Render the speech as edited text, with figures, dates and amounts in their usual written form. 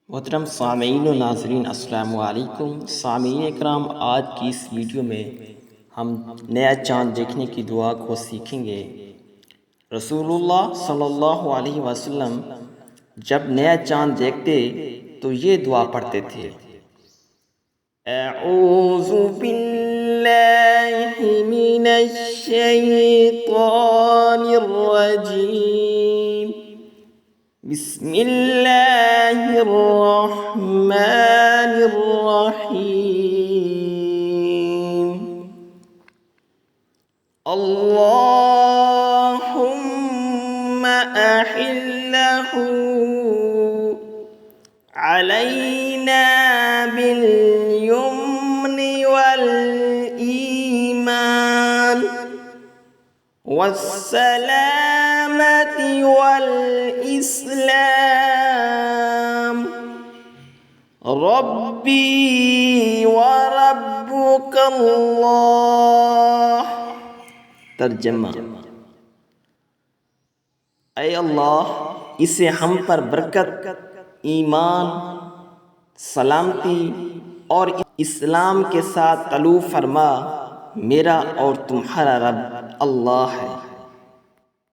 मोहतरम सामीन व नाज़रीन अस्सलामु अलैकुम। सामीन इकराम, आज की इस वीडियो में हम नया चाँद देखने की दुआ को सीखेंगे। रसूलुल्लाह सल्लल्लाहु अलैहि वसल्लम जब नया चाँद देखते तो ये दुआ पढ़ते थे, अऊज़ु बिल्लाहि मिनश शैतानिर रजीम, बिस्मिल्लाहिर्रहमानिर्रहीम, अल्लाहुम्मा अहिल्लहु अलैना बिल यम्नि वल ईमान वस्सलामति वल इस्लाम, रब्बी व रब्बुकल्लाह। तर्जमा, ऐ अल्लाह, इसे हम पर बरकत, ईमान, सलामती और इस्लाम के साथ तलू फरमा। मेरा और तुम्हारा रब अल्लाह है।